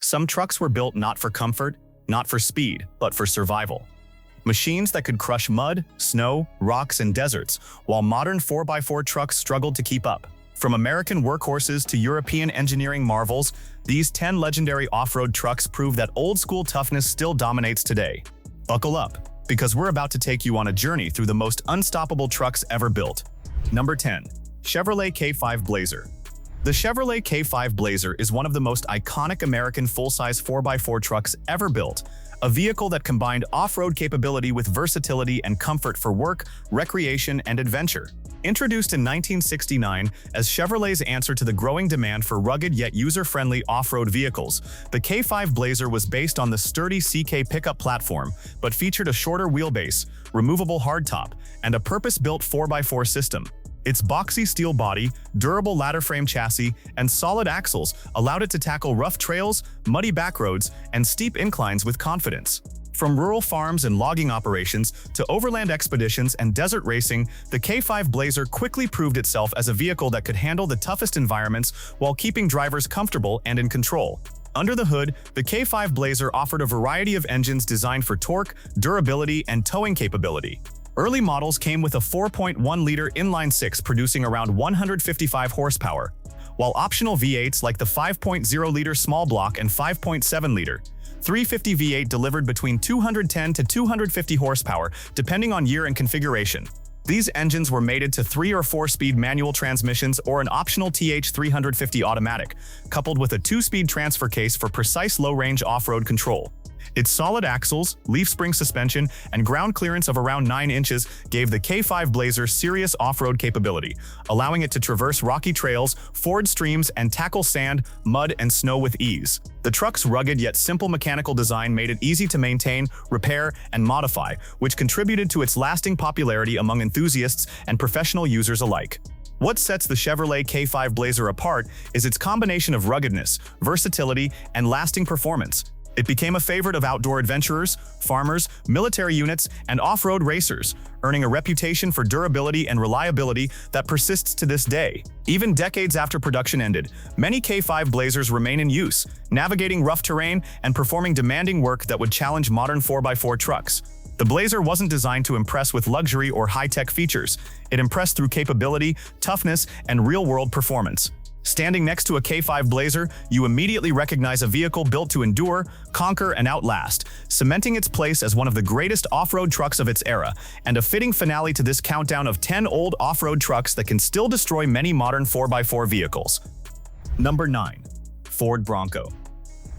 Some trucks were built not for comfort, not for speed, but for survival. Machines that could crush mud, snow, rocks, and deserts, while modern 4x4 trucks struggled to keep up. From American workhorses to European engineering marvels, these 10 legendary off-road trucks prove that old-school toughness still dominates today. Buckle up, because we're about to take you on a journey through the most unstoppable trucks ever built. Number 10. Chevrolet K5 Blazer. The Chevrolet K5 Blazer is one of the most iconic American full-size 4x4 trucks ever built, a vehicle that combined off-road capability with versatility and comfort for work, recreation, and adventure. Introduced in 1969 as Chevrolet's answer to the growing demand for rugged yet user-friendly off-road vehicles, the K5 Blazer was based on the sturdy CK pickup platform, but featured a shorter wheelbase, removable hardtop, and a purpose-built 4x4 system. Its boxy steel body, durable ladder frame chassis, and solid axles allowed it to tackle rough trails, muddy backroads, and steep inclines with confidence. From rural farms and logging operations to overland expeditions and desert racing, the K5 Blazer quickly proved itself as a vehicle that could handle the toughest environments while keeping drivers comfortable and in control. Under the hood, the K5 Blazer offered a variety of engines designed for torque, durability, and towing capability. Early models came with a 4.1-liter inline-six producing around 155 horsepower, while optional V8s like the 5.0-liter small block and 5.7-liter 350 V8 delivered between 210 to 250 horsepower, depending on year and configuration. These engines were mated to 3 or 4-speed manual transmissions or an optional TH350 automatic, coupled with a 2-speed transfer case for precise low-range off-road control. Its solid axles, leaf spring suspension, and ground clearance of around 9 inches gave the K5 Blazer serious off-road capability, allowing it to traverse rocky trails, ford streams, and tackle sand, mud, and snow with ease. The truck's rugged yet simple mechanical design made it easy to maintain, repair, and modify, which contributed to its lasting popularity among enthusiasts and professional users alike. What sets the Chevrolet K5 Blazer apart is its combination of ruggedness, versatility, and lasting performance. It became a favorite of outdoor adventurers, farmers, military units, and off-road racers, earning a reputation for durability and reliability that persists to this day. Even decades after production ended, many K5 Blazers remain in use, navigating rough terrain and performing demanding work that would challenge modern 4x4 trucks. The Blazer wasn't designed to impress with luxury or high-tech features. It impressed through capability, toughness, and real-world performance. Standing next to a K5 Blazer, you immediately recognize a vehicle built to endure, conquer, and outlast, cementing its place as one of the greatest off-road trucks of its era, and a fitting finale to this countdown of 10 old off-road trucks that can still destroy many modern 4x4 vehicles. Number 9. Ford Bronco.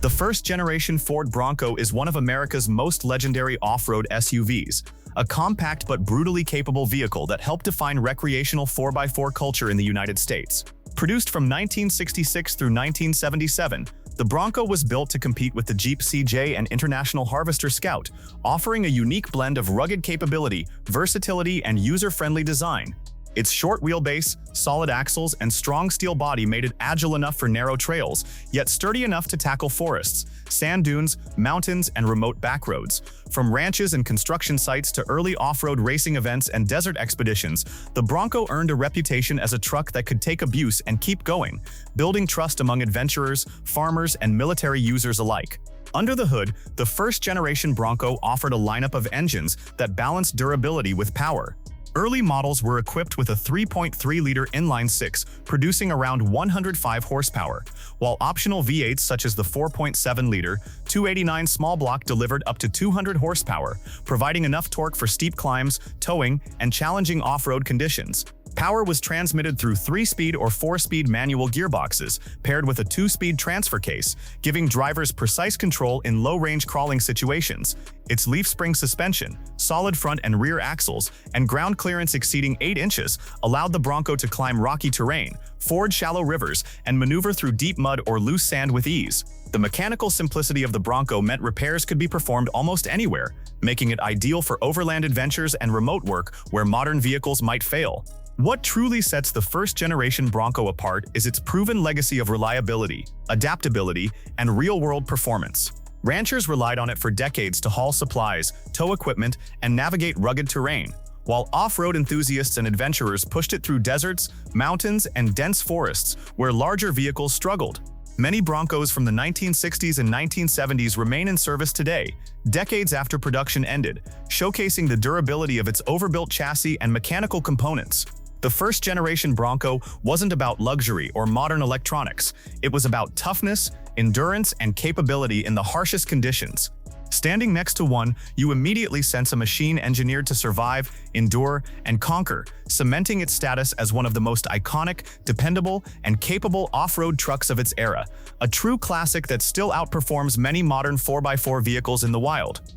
The first-generation Ford Bronco is one of America's most legendary off-road SUVs, a compact but brutally capable vehicle that helped define recreational 4x4 culture in the United States. Produced from 1966 through 1977, the Bronco was built to compete with the Jeep CJ and International Harvester Scout, offering a unique blend of rugged capability, versatility, and user-friendly design. Its short wheelbase, solid axles, and strong steel body made it agile enough for narrow trails, yet sturdy enough to tackle forests, sand dunes, mountains, and remote backroads. From ranches and construction sites to early off-road racing events and desert expeditions, the Bronco earned a reputation as a truck that could take abuse and keep going, building trust among adventurers, farmers, and military users alike. Under the hood, the first-generation Bronco offered a lineup of engines that balanced durability with power. Early models were equipped with a 3.3-liter inline-six, producing around 105 horsepower, while optional V8s such as the 4.7-liter 289 small block delivered up to 200 horsepower, providing enough torque for steep climbs, towing, and challenging off-road conditions. Power was transmitted through 3-speed or 4-speed manual gearboxes, paired with a 2-speed transfer case, giving drivers precise control in low-range crawling situations. Its leaf spring suspension, solid front and rear axles, and ground clearance exceeding 8 inches allowed the Bronco to climb rocky terrain, ford shallow rivers, and maneuver through deep mud or loose sand with ease. The mechanical simplicity of the Bronco meant repairs could be performed almost anywhere, making it ideal for overland adventures and remote work where modern vehicles might fail. What truly sets the first-generation Bronco apart is its proven legacy of reliability, adaptability, and real-world performance. Ranchers relied on it for decades to haul supplies, tow equipment, and navigate rugged terrain, while off-road enthusiasts and adventurers pushed it through deserts, mountains, and dense forests where larger vehicles struggled. Many Broncos from the 1960s and 1970s remain in service today, decades after production ended, showcasing the durability of its overbuilt chassis and mechanical components. The first-generation Bronco wasn't about luxury or modern electronics. It was about toughness, endurance, and capability in the harshest conditions. Standing next to one, you immediately sense a machine engineered to survive, endure, and conquer, cementing its status as one of the most iconic, dependable, and capable off-road trucks of its era, a true classic that still outperforms many modern 4x4 vehicles in the wild.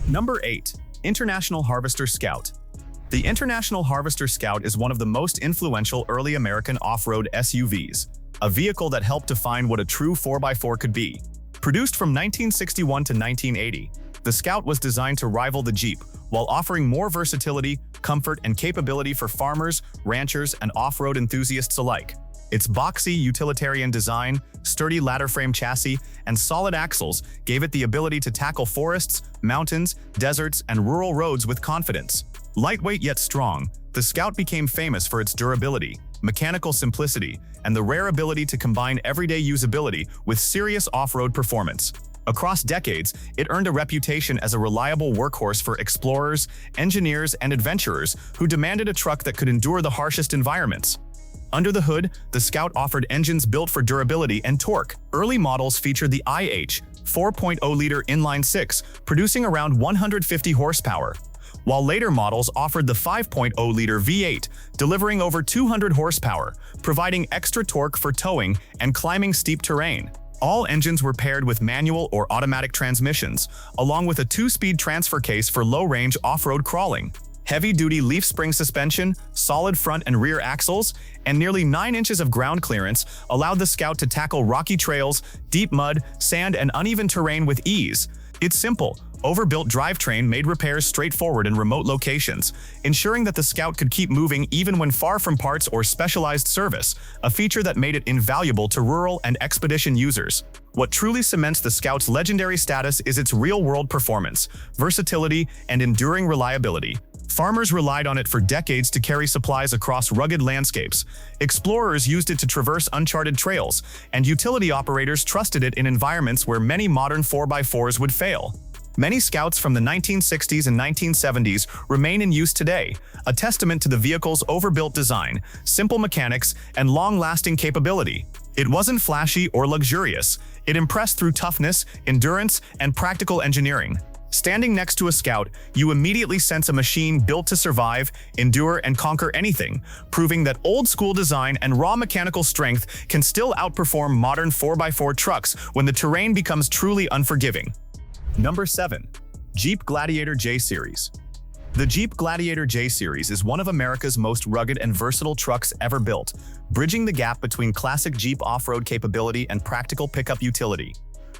Number 8. International Harvester Scout. The International Harvester Scout is one of the most influential early American off-road SUVs, a vehicle that helped define what a true 4x4 could be. Produced from 1961 to 1980, the Scout was designed to rival the Jeep while offering more versatility, comfort, and capability for farmers, ranchers, and off-road enthusiasts alike. Its boxy, utilitarian design, sturdy ladder-frame chassis, and solid axles gave it the ability to tackle forests, mountains, deserts, and rural roads with confidence. Lightweight yet strong, the Scout became famous for its durability, mechanical simplicity, and the rare ability to combine everyday usability with serious off-road performance. Across decades, it earned a reputation as a reliable workhorse for explorers, engineers, and adventurers who demanded a truck that could endure the harshest environments. Under the hood, the Scout offered engines built for durability and torque. Early models featured the IH 4.0-liter inline-six, producing around 150 horsepower, while later models offered the 5.0-liter V8, delivering over 200 horsepower, providing extra torque for towing and climbing steep terrain. All engines were paired with manual or automatic transmissions, along with a 2-speed transfer case for low-range off-road crawling. Heavy-duty leaf spring suspension, solid front and rear axles, and nearly 9 inches of ground clearance allowed the Scout to tackle rocky trails, deep mud, sand, and uneven terrain with ease. Its simple, overbuilt drivetrain made repairs straightforward in remote locations, ensuring that the Scout could keep moving even when far from parts or specialized service, a feature that made it invaluable to rural and expedition users. What truly cements the Scout's legendary status is its real-world performance, versatility, and enduring reliability. Farmers relied on it for decades to carry supplies across rugged landscapes. Explorers used it to traverse uncharted trails, and utility operators trusted it in environments where many modern 4x4s would fail. Many Scouts from the 1960s and 1970s remain in use today, a testament to the vehicle's overbuilt design, simple mechanics, and long-lasting capability. It wasn't flashy or luxurious. It impressed through toughness, endurance, and practical engineering. Standing next to a Scout, you immediately sense a machine built to survive, endure, and conquer anything, proving that old-school design and raw mechanical strength can still outperform modern 4x4 trucks when the terrain becomes truly unforgiving. Number 7. Jeep Gladiator J Series. The Jeep Gladiator J Series is one of America's most rugged and versatile trucks ever built, bridging the gap between classic Jeep off-road capability and practical pickup utility.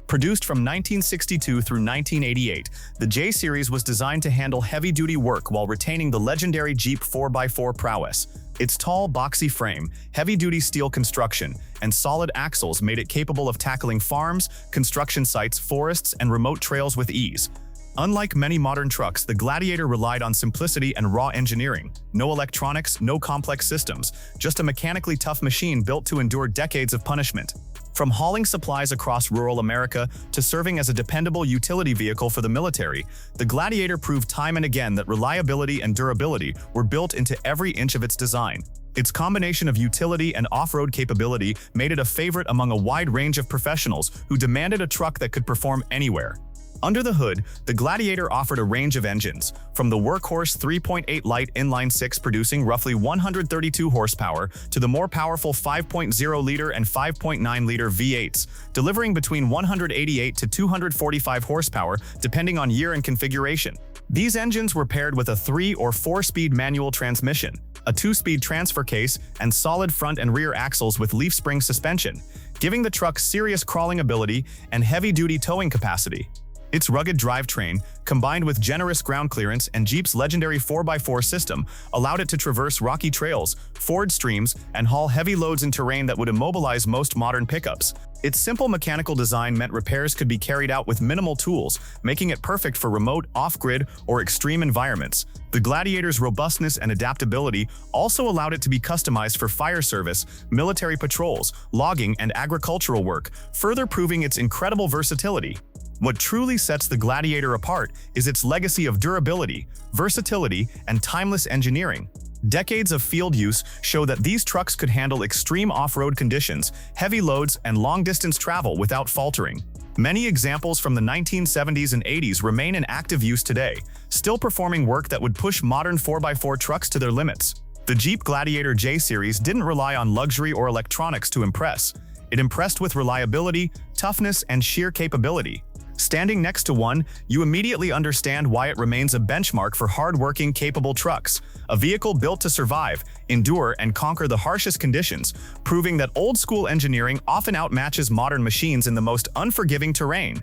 Produced from 1962 through 1988, the J Series was designed to handle heavy-duty work while retaining the legendary Jeep 4x4 prowess. Its tall, boxy frame, heavy-duty steel construction, and solid axles made it capable of tackling farms, construction sites, forests, and remote trails with ease. Unlike many modern trucks, the Gladiator relied on simplicity and raw engineering. No electronics, no complex systems, just a mechanically tough machine built to endure decades of punishment. From hauling supplies across rural America to serving as a dependable utility vehicle for the military, the Gladiator proved time and again that reliability and durability were built into every inch of its design. Its combination of utility and off-road capability made it a favorite among a wide range of professionals who demanded a truck that could perform anywhere. Under the hood, the Gladiator offered a range of engines, from the workhorse 3.8 light inline-six producing roughly 132 horsepower to the more powerful 5.0-liter and 5.9-liter V8s, delivering between 188 to 245 horsepower depending on year and configuration. These engines were paired with a 3- or 4-speed manual transmission, a 2-speed transfer case, and solid front and rear axles with leaf spring suspension, giving the truck serious crawling ability and heavy-duty towing capacity. Its rugged drivetrain, combined with generous ground clearance and Jeep's legendary 4x4 system, allowed it to traverse rocky trails, ford streams, and haul heavy loads in terrain that would immobilize most modern pickups. Its simple mechanical design meant repairs could be carried out with minimal tools, making it perfect for remote, off-grid, or extreme environments. The Gladiator's robustness and adaptability also allowed it to be customized for fire service, military patrols, logging, and agricultural work, further proving its incredible versatility. What truly sets the Gladiator apart is its legacy of durability, versatility, and timeless engineering. Decades of field use show that these trucks could handle extreme off-road conditions, heavy loads, and long-distance travel without faltering. Many examples from the 1970s and 80s remain in active use today, still performing work that would push modern 4x4 trucks to their limits. The Jeep Gladiator J Series didn't rely on luxury or electronics to impress. It impressed with reliability, toughness, and sheer capability. Standing next to one, you immediately understand why it remains a benchmark for hard-working, capable trucks. A vehicle built to survive, endure, and conquer the harshest conditions, proving that old-school engineering often outmatches modern machines in the most unforgiving terrain.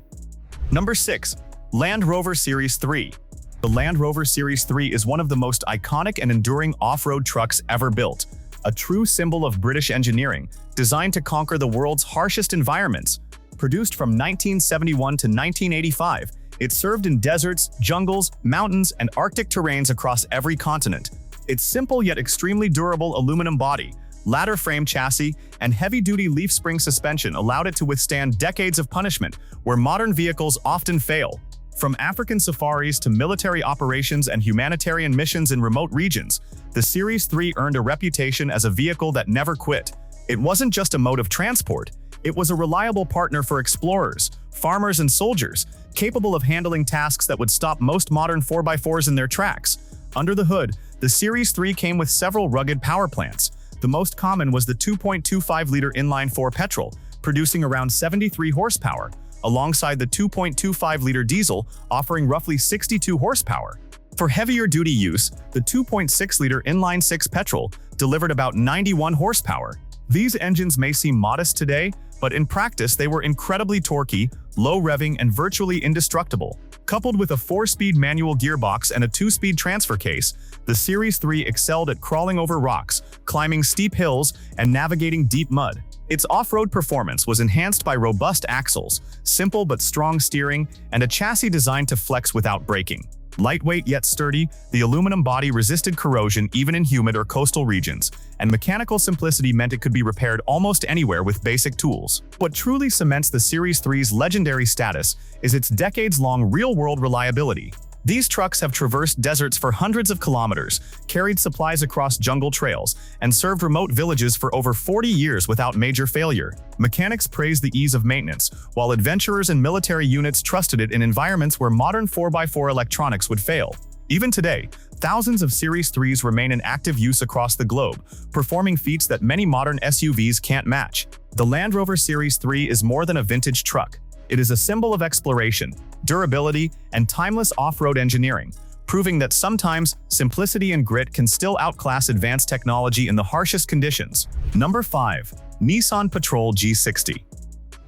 Number 6. Land Rover Series 3. The Land Rover Series 3 is one of the most iconic and enduring off-road trucks ever built. A true symbol of British engineering, designed to conquer the world's harshest environments. Produced from 1971 to 1985, it served in deserts, jungles, mountains, and Arctic terrains across every continent. Its simple yet extremely durable aluminum body, ladder frame chassis, and heavy-duty leaf spring suspension allowed it to withstand decades of punishment, where modern vehicles often fail. From African safaris to military operations and humanitarian missions in remote regions, the Series 3 earned a reputation as a vehicle that never quit. It wasn't just a mode of transport. It was a reliable partner for explorers, farmers, and soldiers, capable of handling tasks that would stop most modern 4x4s in their tracks. Under the hood, the Series 3 came with several rugged power plants. The most common was the 2.25-liter inline-4 petrol, producing around 73 horsepower, alongside the 2.25-liter diesel, offering roughly 62 horsepower. For heavier-duty use, the 2.6-liter inline-6 petrol delivered about 91 horsepower. These engines may seem modest today, but in practice they were incredibly torquey, low-revving, and virtually indestructible. Coupled with a 4-speed manual gearbox and a 2-speed transfer case, the Series 3 excelled at crawling over rocks, climbing steep hills, and navigating deep mud. Its off-road performance was enhanced by robust axles, simple but strong steering, and a chassis designed to flex without braking. Lightweight yet sturdy, the aluminum body resisted corrosion even in humid or coastal regions, and mechanical simplicity meant it could be repaired almost anywhere with basic tools. What truly cements the Series 3's legendary status is its decades-long real-world reliability. These trucks have traversed deserts for hundreds of kilometers, carried supplies across jungle trails, and served remote villages for over 40 years without major failure. Mechanics praise the ease of maintenance, while adventurers and military units trusted it in environments where modern 4x4 electronics would fail. Even today, thousands of Series 3s remain in active use across the globe, performing feats that many modern SUVs can't match. The Land Rover Series 3 is more than a vintage truck. It is a symbol of exploration, durability, and timeless off-road engineering, proving that sometimes simplicity and grit can still outclass advanced technology in the harshest conditions. Number 5. Nissan Patrol G60.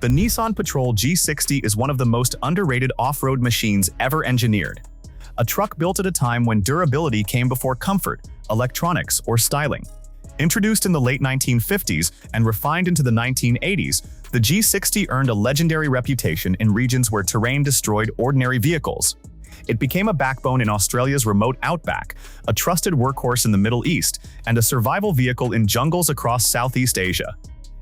The Nissan Patrol G60 is one of the most underrated off-road machines ever engineered. A truck built at a time when durability came before comfort, electronics, or styling. Introduced in the late 1950s and refined into the 1980s, the G60 earned a legendary reputation in regions where terrain destroyed ordinary vehicles. It became a backbone in Australia's remote outback, a trusted workhorse in the Middle East, and a survival vehicle in jungles across Southeast Asia.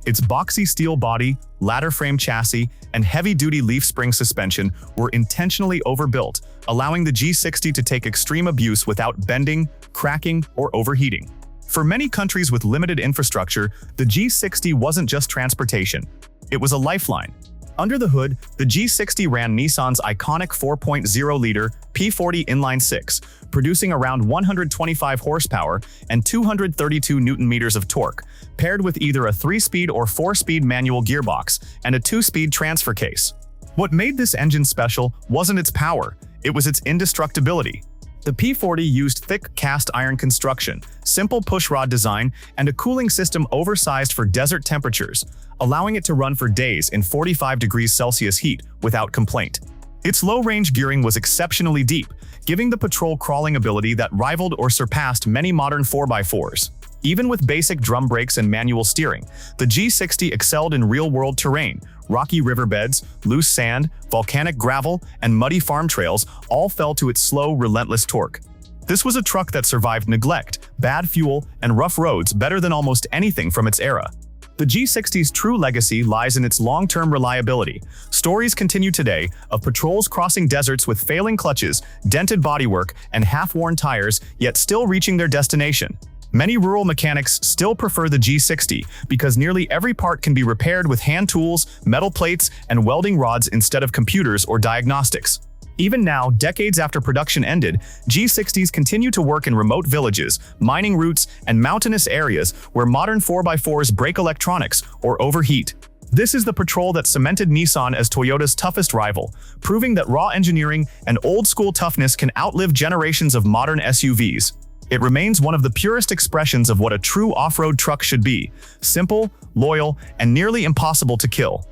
Its boxy steel body, ladder frame chassis, and heavy-duty leaf spring suspension were intentionally overbuilt, allowing the G60 to take extreme abuse without bending, cracking, or overheating. For many countries with limited infrastructure, the G60 wasn't just transportation. It was a lifeline. Under the hood, the G60 ran Nissan's iconic 4.0-liter P40 inline-6, producing around 125 horsepower and 232 Newton-meters of torque, paired with either a 3-speed or 4-speed manual gearbox and a 2-speed transfer case. What made this engine special wasn't its power, it was its indestructibility. The P40 used thick cast iron construction, simple pushrod design, and a cooling system oversized for desert temperatures, allowing it to run for days in 45 degrees Celsius heat without complaint. Its low-range gearing was exceptionally deep, giving the Patrol crawling ability that rivaled or surpassed many modern 4x4s. Even with basic drum brakes and manual steering, the G60 excelled in real-world terrain. Rocky riverbeds, loose sand, volcanic gravel, and muddy farm trails all fell to its slow, relentless torque. This was a truck that survived neglect, bad fuel, and rough roads better than almost anything from its era. The G60's true legacy lies in its long-term reliability. Stories continue today of patrols crossing deserts with failing clutches, dented bodywork, and half-worn tires, yet still reaching their destination. Many rural mechanics still prefer the G60 because nearly every part can be repaired with hand tools, metal plates, and welding rods instead of computers or diagnostics. Even now, decades after production ended, G60s continue to work in remote villages, mining routes, and mountainous areas where modern 4x4s break electronics or overheat. This is the Patrol that cemented Nissan as Toyota's toughest rival, proving that raw engineering and old-school toughness can outlive generations of modern SUVs. It remains one of the purest expressions of what a true off-road truck should be: simple, loyal, and nearly impossible to kill.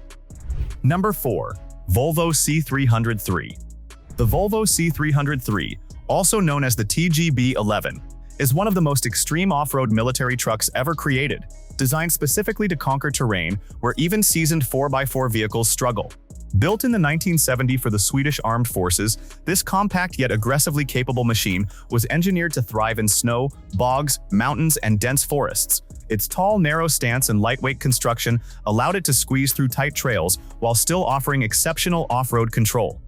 Number 4. Volvo C303. The Volvo C303, also known as the TGB-11, is one of the most extreme off-road military trucks ever created, designed specifically to conquer terrain where even seasoned 4x4 vehicles struggle. Built in the 1970s for the Swedish Armed Forces, this compact yet aggressively capable machine was engineered to thrive in snow, bogs, mountains, and dense forests. Its tall, narrow stance and lightweight construction allowed it to squeeze through tight trails while still offering exceptional off-road control.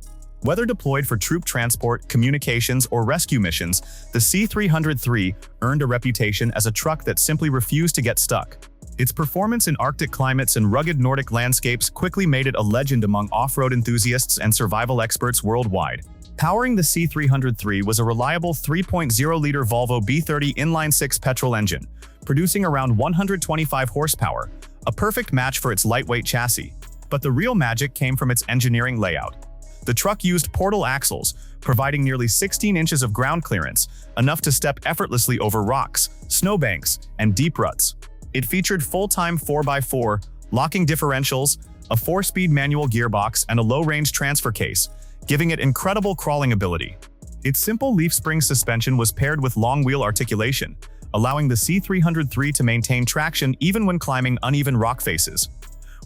Whether deployed for troop transport, communications, or rescue missions, the C303 earned a reputation as a truck that simply refused to get stuck. Its performance in Arctic climates and rugged Nordic landscapes quickly made it a legend among off-road enthusiasts and survival experts worldwide. Powering the C303 was a reliable 3.0-liter Volvo B30 inline-six petrol engine, producing around 125 horsepower, a perfect match for its lightweight chassis. But the real magic came from its engineering layout. The truck used portal axles, providing nearly 16 inches of ground clearance, enough to step effortlessly over rocks, snowbanks, and deep ruts. It featured full-time 4x4, locking differentials, a 4-speed manual gearbox, and a low-range transfer case, giving it incredible crawling ability. Its simple leaf spring suspension was paired with long wheel articulation, allowing the C303 to maintain traction even when climbing uneven rock faces.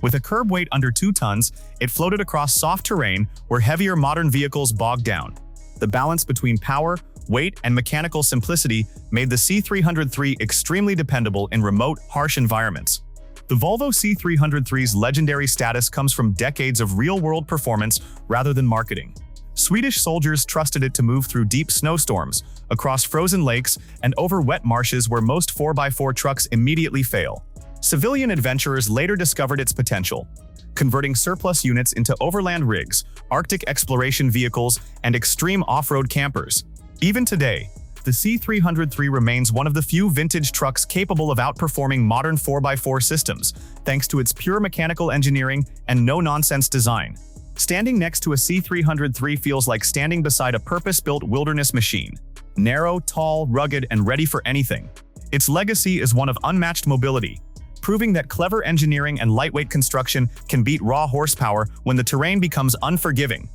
With a curb weight under 2 tons, it floated across soft terrain where heavier modern vehicles bogged down. The balance between power, weight, and mechanical simplicity made the C303 extremely dependable in remote, harsh environments. The Volvo C303's legendary status comes from decades of real-world performance rather than marketing. Swedish soldiers trusted it to move through deep snowstorms, across frozen lakes, and over wet marshes where most 4x4 trucks immediately fail. Civilian adventurers later discovered its potential, converting surplus units into overland rigs, Arctic exploration vehicles, and extreme off-road campers. Even today, the C303 remains one of the few vintage trucks capable of outperforming modern 4x4 systems, thanks to its pure mechanical engineering and no-nonsense design. Standing next to a C303 feels like standing beside a purpose-built wilderness machine. Narrow, tall, rugged, and ready for anything. Its legacy is one of unmatched mobility, proving that clever engineering and lightweight construction can beat raw horsepower when the terrain becomes unforgiving.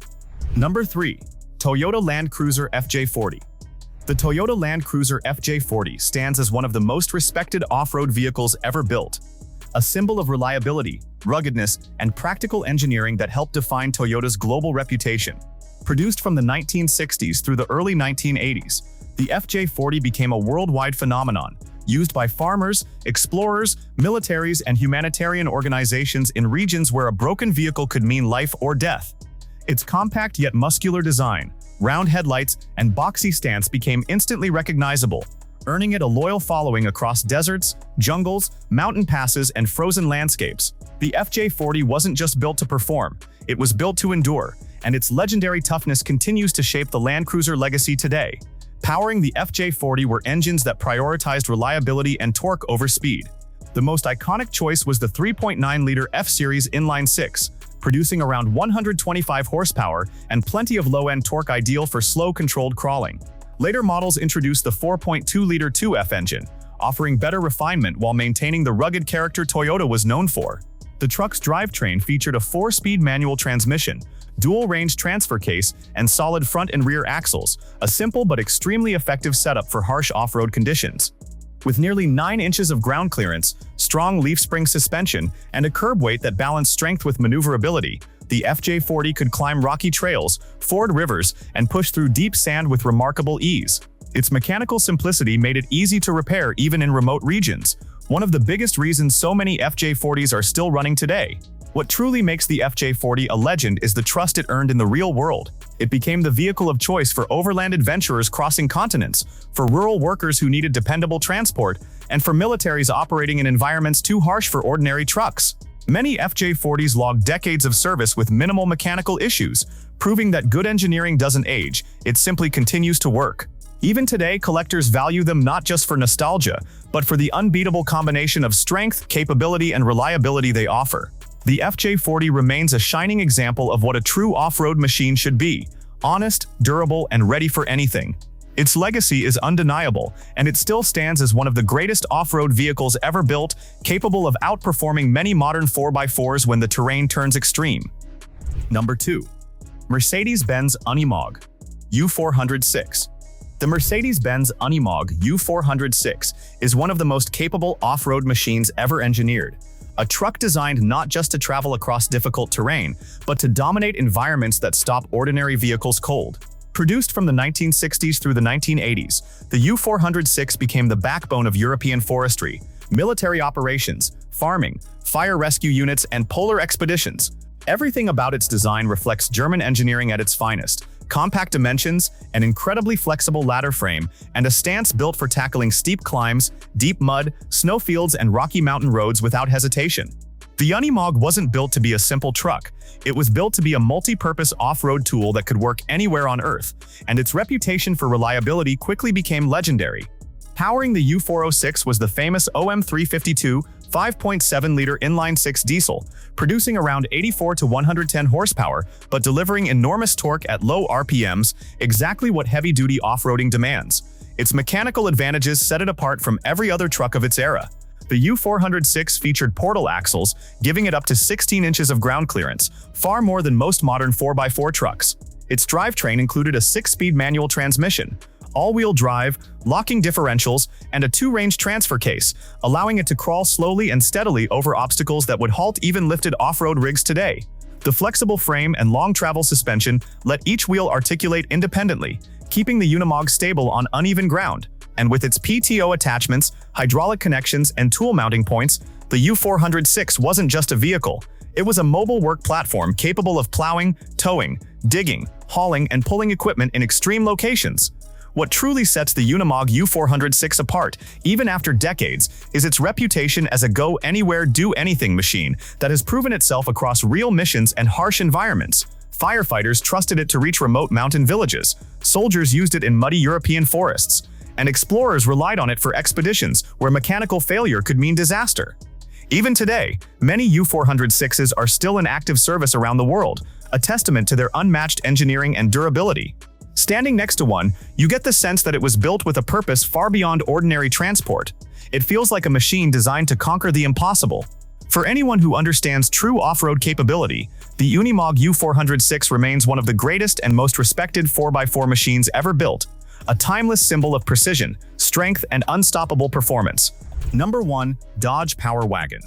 Number 3. Toyota Land Cruiser FJ40. The Toyota Land Cruiser FJ40 stands as one of the most respected off-road vehicles ever built, a symbol of reliability, ruggedness, and practical engineering that helped define Toyota's global reputation. Produced from the 1960s through the early 1980s, the FJ40 became a worldwide phenomenon, used by farmers, explorers, militaries, and humanitarian organizations in regions where a broken vehicle could mean life or death. Its compact yet muscular design, round headlights, and boxy stance became instantly recognizable, earning it a loyal following across deserts, jungles, mountain passes, and frozen landscapes. The FJ40 wasn't just built to perform, it was built to endure, and its legendary toughness continues to shape the Land Cruiser legacy today. Powering the FJ40 were engines that prioritized reliability and torque over speed. The most iconic choice was the 3.9-liter F-Series inline-six, producing around 125 horsepower and plenty of low-end torque ideal for slow, controlled crawling. Later models introduced the 4.2-liter 2F engine, offering better refinement while maintaining the rugged character Toyota was known for. The truck's drivetrain featured a 4-speed manual transmission, dual-range transfer case, and solid front and rear axles, a simple but extremely effective setup for harsh off-road conditions. With nearly 9 inches of ground clearance, strong leaf spring suspension, and a curb weight that balanced strength with maneuverability, the FJ40 could climb rocky trails, ford rivers, and push through deep sand with remarkable ease. Its mechanical simplicity made it easy to repair even in remote regions, one of the biggest reasons so many FJ40s are still running today. What truly makes the FJ40 a legend is the trust it earned in the real world. It became the vehicle of choice for overland adventurers crossing continents, for rural workers who needed dependable transport, and for militaries operating in environments too harsh for ordinary trucks. Many FJ40s logged decades of service with minimal mechanical issues, proving that good engineering doesn't age, it simply continues to work. Even today, collectors value them not just for nostalgia, but for the unbeatable combination of strength, capability, and reliability they offer. The FJ40 remains a shining example of what a true off-road machine should be: honest, durable, and ready for anything. Its legacy is undeniable, and it still stands as one of the greatest off-road vehicles ever built, capable of outperforming many modern 4x4s when the terrain turns extreme. Number 2. Mercedes-Benz Unimog U406. The Mercedes-Benz Unimog U406 is one of the most capable off-road machines ever engineered. A truck designed not just to travel across difficult terrain, but to dominate environments that stop ordinary vehicles cold. Produced from the 1960s through the 1980s, the U406 became the backbone of European forestry, military operations, farming, fire rescue units, and polar expeditions. Everything about its design reflects German engineering at its finest: compact dimensions, an incredibly flexible ladder frame, and a stance built for tackling steep climbs, deep mud, snowfields, and rocky mountain roads without hesitation. The Unimog wasn't built to be a simple truck. It was built to be a multi-purpose off-road tool that could work anywhere on Earth, and its reputation for reliability quickly became legendary. Powering the U406 was the famous OM352 5.7-liter inline-six diesel, producing around 84 to 110 horsepower, but delivering enormous torque at low RPMs, exactly what heavy-duty off-roading demands. Its mechanical advantages set it apart from every other truck of its era. The U406 featured portal axles, giving it up to 16 inches of ground clearance, far more than most modern 4x4 trucks. Its drivetrain included a 6-speed manual transmission, all-wheel drive, locking differentials, and a 2-range transfer case, allowing it to crawl slowly and steadily over obstacles that would halt even lifted off-road rigs today. The flexible frame and long travel suspension let each wheel articulate independently, keeping the Unimog stable on uneven ground. And with its PTO attachments, hydraulic connections, and tool mounting points, the U406 wasn't just a vehicle. It was a mobile work platform capable of plowing, towing, digging, hauling, and pulling equipment in extreme locations. What truly sets the Unimog U406 apart, even after decades, is its reputation as a go-anywhere, do-anything machine that has proven itself across real missions and harsh environments. Firefighters trusted it to reach remote mountain villages, soldiers used it in muddy European forests, and explorers relied on it for expeditions where mechanical failure could mean disaster. Even today, many U406s are still in active service around the world, a testament to their unmatched engineering and durability. Standing next to one, you get the sense that it was built with a purpose far beyond ordinary transport. It feels like a machine designed to conquer the impossible. For anyone who understands true off-road capability, the Unimog U406 remains one of the greatest and most respected 4x4 machines ever built, a timeless symbol of precision, strength, and unstoppable performance. Number 1. Dodge Power Wagon.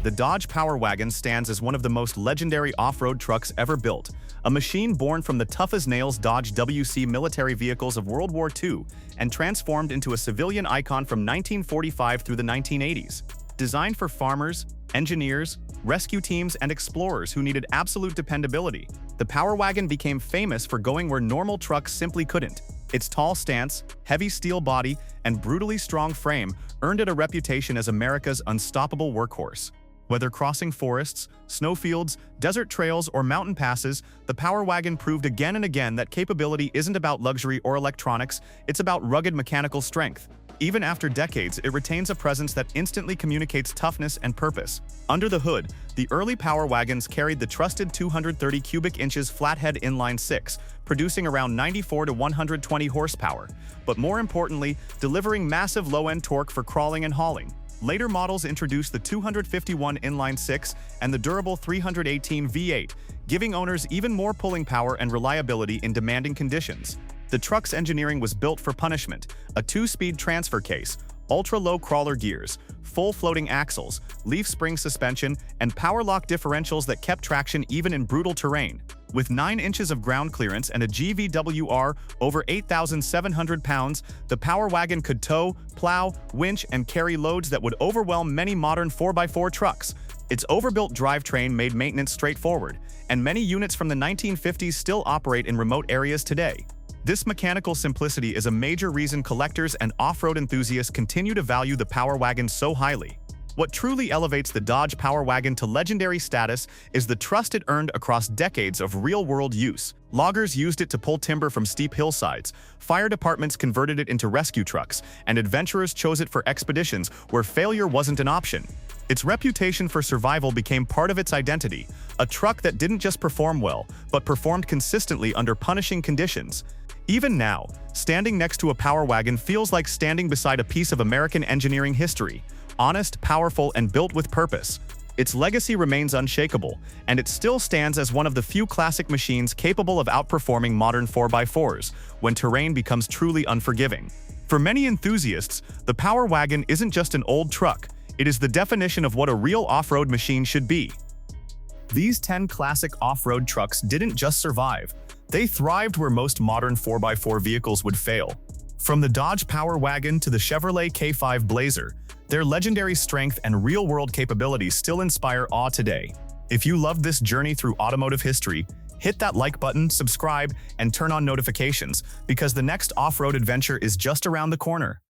The Dodge Power Wagon stands as one of the most legendary off-road trucks ever built, a machine born from the tough-as-nails Dodge WC military vehicles of World War II and transformed into a civilian icon from 1945 through the 1980s. Designed for farmers, engineers, rescue teams, and explorers who needed absolute dependability, the Power Wagon became famous for going where normal trucks simply couldn't. Its tall stance, heavy steel body, and brutally strong frame earned it a reputation as America's unstoppable workhorse. Whether crossing forests, snowfields, desert trails, or mountain passes, the Power Wagon proved again and again that capability isn't about luxury or electronics, it's about rugged mechanical strength. Even after decades, it retains a presence that instantly communicates toughness and purpose. Under the hood, the early Power Wagons carried the trusted 230 cubic inches flathead inline-six, producing around 94 to 120 horsepower, but more importantly, delivering massive low-end torque for crawling and hauling. Later models introduced the 251 inline-six and the durable 318 V8, giving owners even more pulling power and reliability in demanding conditions. The truck's engineering was built for punishment: a 2-speed transfer case, ultra-low crawler gears, full floating axles, leaf spring suspension, and power lock differentials that kept traction even in brutal terrain. With 9 inches of ground clearance and a GVWR over 8,700 pounds, the Power Wagon could tow, plow, winch, and carry loads that would overwhelm many modern 4x4 trucks. Its overbuilt drivetrain made maintenance straightforward, and many units from the 1950s still operate in remote areas today. This mechanical simplicity is a major reason collectors and off-road enthusiasts continue to value the Power Wagon so highly. What truly elevates the Dodge Power Wagon to legendary status is the trust it earned across decades of real-world use. Loggers used it to pull timber from steep hillsides, fire departments converted it into rescue trucks, and adventurers chose it for expeditions where failure wasn't an option. Its reputation for survival became part of its identity, a truck that didn't just perform well, but performed consistently under punishing conditions. Even now, standing next to a Power Wagon feels like standing beside a piece of American engineering history. Honest, powerful, and built with purpose. Its legacy remains unshakable, and it still stands as one of the few classic machines capable of outperforming modern 4x4s when terrain becomes truly unforgiving. For many enthusiasts, the Power Wagon isn't just an old truck, it is the definition of what a real off-road machine should be. These 10 classic off-road trucks didn't just survive, they thrived where most modern 4x4 vehicles would fail. From the Dodge Power Wagon to the Chevrolet K5 Blazer, their legendary strength and real-world capabilities still inspire awe today. If you loved this journey through automotive history, hit that like button, subscribe, and turn on notifications because the next off-road adventure is just around the corner.